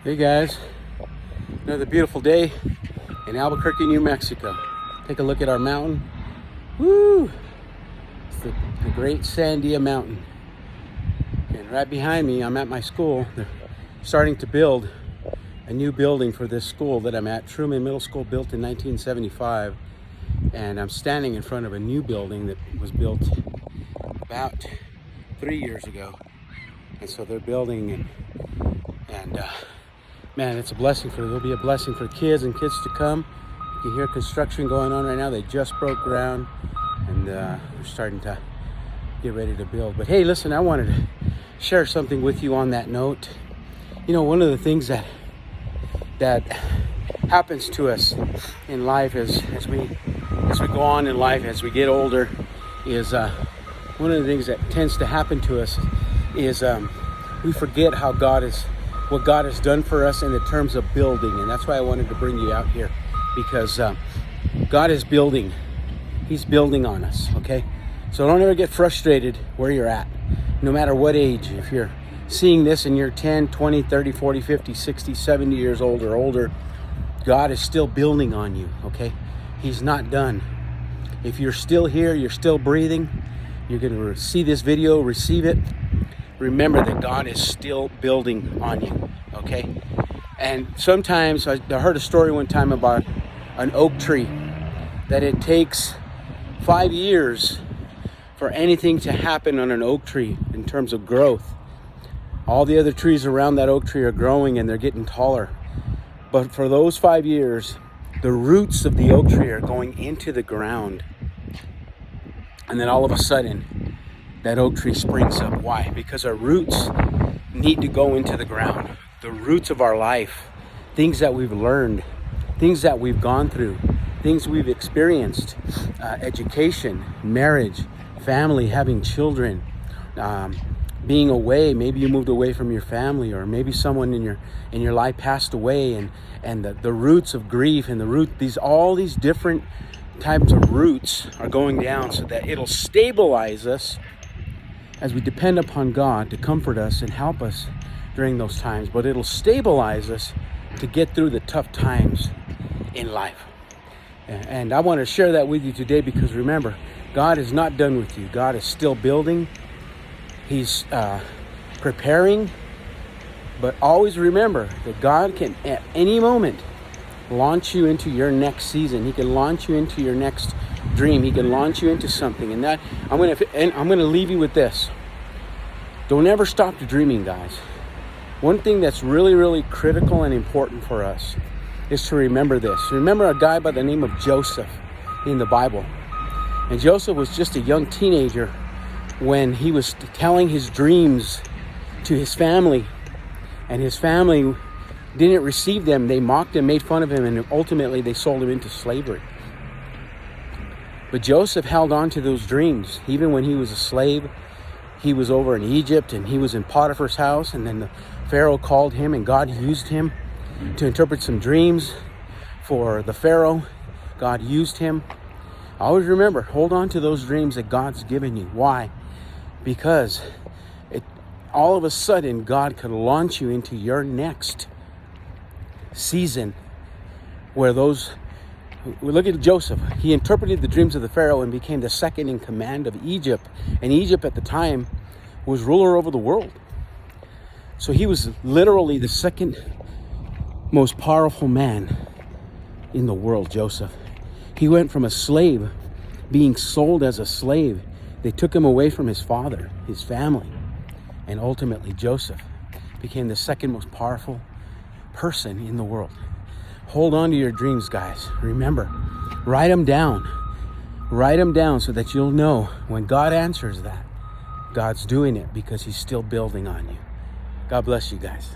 Hey guys, another beautiful day in Albuquerque, New Mexico. Take a look at our mountain. Woo! It's the Great Sandia Mountain. And right behind me, I'm at my school. They're starting to build a new building for this school that I'm at. Truman Middle School, built in 1975. And I'm standing in front of a new building that was built about 3 years ago. And so they're building and man, it's a blessing there'll be a blessing for kids and kids to come. You can hear construction going on right now. They just broke ground and they're starting to get ready to build. But hey, listen, I wanted to share something with you on that note. You know, one of the things that happens to us in life as we go on in life, as we get older, is one of the things that tends to happen to us is we forget what God has done for us in the terms of building. And that's why I wanted to bring you out here, because God is building. He's building on us, okay? So don't ever get frustrated where you're at, no matter what age. If you're seeing this and you're 10, 20, 30, 40, 50, 60, 70 years old or older, God is still building on you, okay? He's not done. If you're still here, you're still breathing, you're going to see this video, receive it. Remember that God is still building on you, okay? And sometimes, I heard a story one time about an oak tree, that it takes 5 years for anything to happen on an oak tree in terms of growth. All the other trees around that oak tree are growing and they're getting taller. But for those 5 years, the roots of the oak tree are going into the ground. And then all of a sudden, that oak tree springs up. Why? Because our roots need to go into the ground. The roots of our life, things that we've learned, things that we've gone through, things we've experienced, education, marriage, family, having children, being away. Maybe you moved away from your family, or maybe someone in your life passed away, and the roots of grief and all these different types of roots are going down, so that it'll stabilize us as we depend upon God to comfort us and help us during those times. But it'll stabilize us to get through the tough times in life. And I want to share that with you today, because remember, God is not done with you. God is still building. He's preparing. But always remember that God can at any moment launch you into your next season. He can launch you into your next dream. He can launch you into something. And that I'm going to leave you with this. Don't ever stop dreaming, guys. One thing that's really, really critical and important for us is to remember this. Remember a guy by the name of Joseph in the Bible. And Joseph was just a young teenager when he was telling his dreams to his family. And his family didn't receive them. They mocked him, made fun of him, and ultimately they sold him into slavery. But Joseph held on to those dreams. Even when he was a slave, he was over in Egypt and he was in Potiphar's house, and then the Pharaoh called him, and God used him to interpret some dreams for the Pharaoh. God used him. Always remember, hold on to those dreams that God's given you. Why? Because all of a sudden, God could launch you into your next season where we look at Joseph. He interpreted the dreams of the Pharaoh and became the second in command of Egypt. And Egypt at the time was ruler over the world. So he was literally the second most powerful man in the world, Joseph. He went from a slave, being sold as a slave. They took him away from his father, his family. And ultimately, Joseph became the second most powerful person in the world. Hold on to your dreams, guys. Remember, write them down. Write them down so that you'll know when God answers that, God's doing it because he's still building on you. God bless you guys.